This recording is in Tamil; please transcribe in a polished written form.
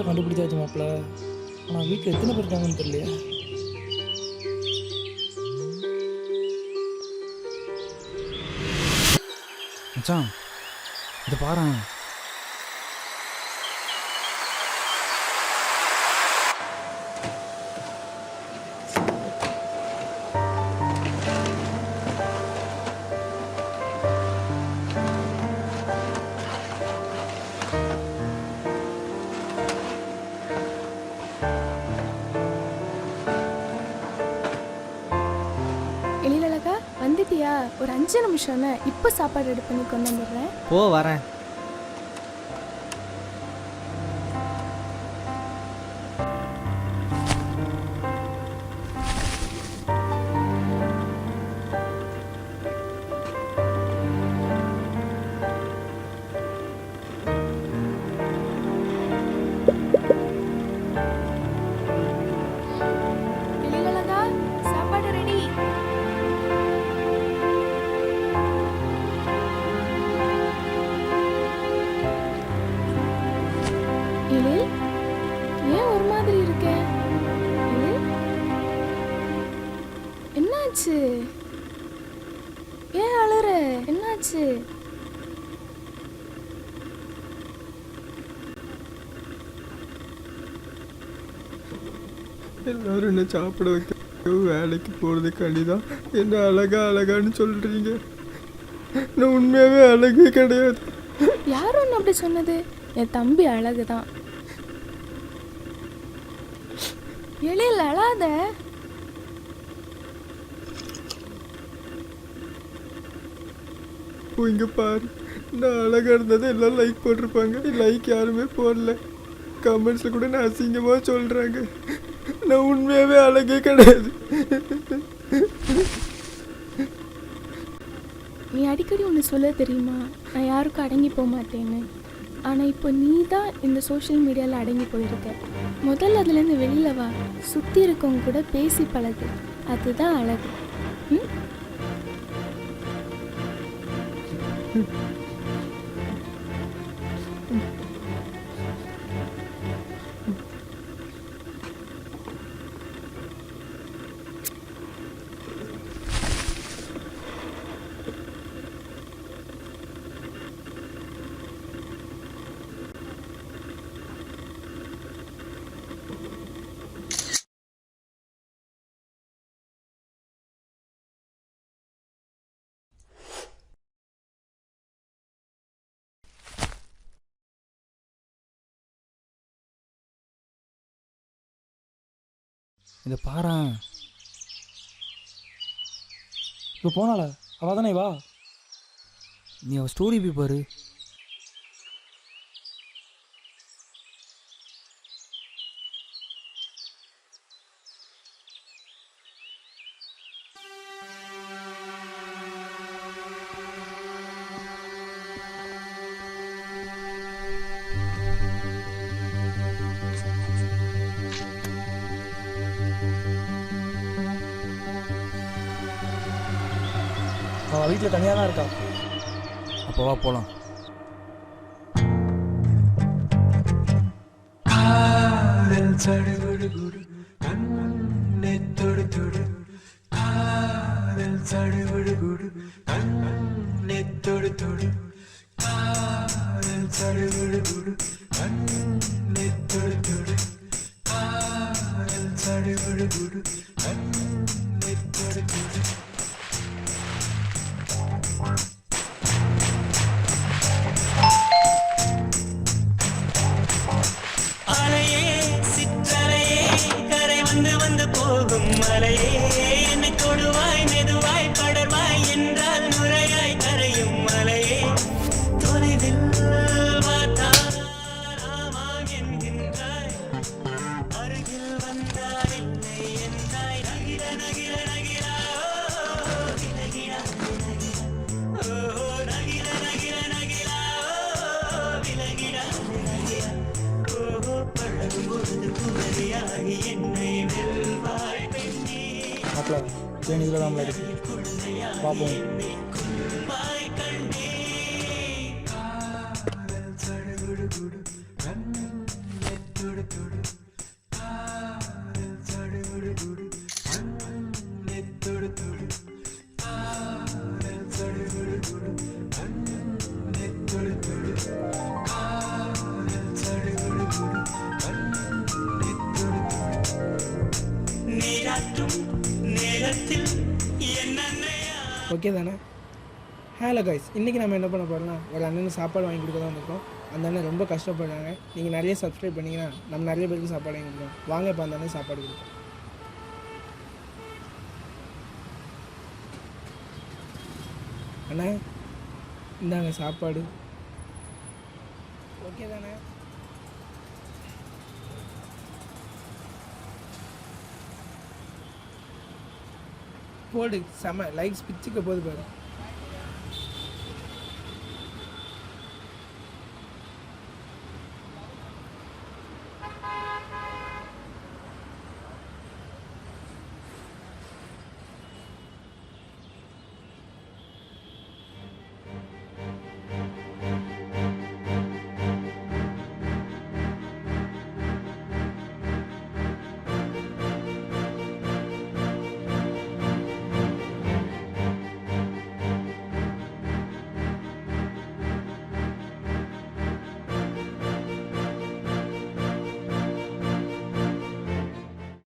கண்டுபிடிச்சாச்சு மாப்பிள்ள. ஆனால் வீட்டில் எத்தனை பேர் இருக்காங்கன்னு தெரியலையா? மச்சான் இதை பாரு. வந்துட்டியா? ஒரு 5 நிமிஷம் இப்போ சாப்பாடு ரெடி பண்ணி கொண்டு வந்துடுறேன். போ வரேன். சாப்பாடு ரெடி. ஏன் ஒரு மாதிரி இருக்க? என்னாச்சு? ஏன் அழுற? என்னாச்சு? எல்லாரும் என்ன சாப்பிட வைக்க வேலைக்கு போகிறதுக்காண்டி தான் என்ன அழகா அழகான்னு சொல்கிறீங்க. நான் உண்மையாகவே அழகே கிடையாது. யாரும் ஒன்று அப்படி சொன்னது? என் தம்பி அழகுதான். எழில் அழாத. இங்கே பாரு, நான் அழகாக இருந்ததை எல்லாம் லைக் போட்டிருப்பாங்க. லைக் யாருமே போடல. கமெண்ட்ஸில் கூட நான் அசிங்கமாக சொல்கிறாங்க. நான் உண்மையாகவே அழகே கிடையாது. நீ அடிக்கடி ஒன்று சொல்ல தெரியுமா, நான் யாருக்கும் அடங்கி போக மாட்டேன்னு. ஆனால் இப்போ நீ தான் இந்த சோஷியல் மீடியாவில் அடங்கி போயிருக்க. முதல்ல அதுலேருந்து வெளியில் வா. சுற்றி இருக்கவங்க கூட பேசி பழகு. அதுதான் அழகு. இதை பாரு. இப்போ போனால அவள் தானே வா. நீ அவள் ஸ்டோரி போய் பாரு. அவள் வீட்டில் தனியாக தான் இருக்கா. அப்போ வா போகலாம். வந்து போகும் மலையே என்னை தொடுவாய் மெதுவாய் படர்வாய் என்றால் நுரையாய் கரையும் மலையே தொலைவில் பார்த்தால் ஆமாம் என்கின்றாய் அருகில் வந்தால் இல்லை என்றாய் நகிர நகிர நகிரா விலகிடா ஓ நகிர நகிர நகிரா விலகிடா விலகிடா ஓ பழகும் பொழுது குமரியாகி என்னை மாப்பிள்ள தேனி இதில் தான் இருக்கு. பார்ப்போம். ஓகே தானே? ஹலோ கைஸ், இன்றைக்கி நம்ம என்ன பண்ண போகிறோம்னா ஒரு அண்ணனுக்கு சாப்பாடு வாங்கி கொடுக்க தான் வந்திருக்கோம். அந்த அண்ணன் ரொம்ப கஷ்டப்படுறாங்க. நீங்கள் நிறைய சப்ஸ்கிரைப் பண்ணிங்கன்னா நம்ம நிறைய பேருக்கு சாப்பாடு வாங்கி கொடுக்கலாம். வாங்க இப்போ அந்த அண்ணன் சாப்பாடு கொடுப்போம். அண்ணா இந்தாங்க சாப்பாடு. ஓகே தானே? போடு செம லைக்ஸ் பிச்சுக்க போது பாரு.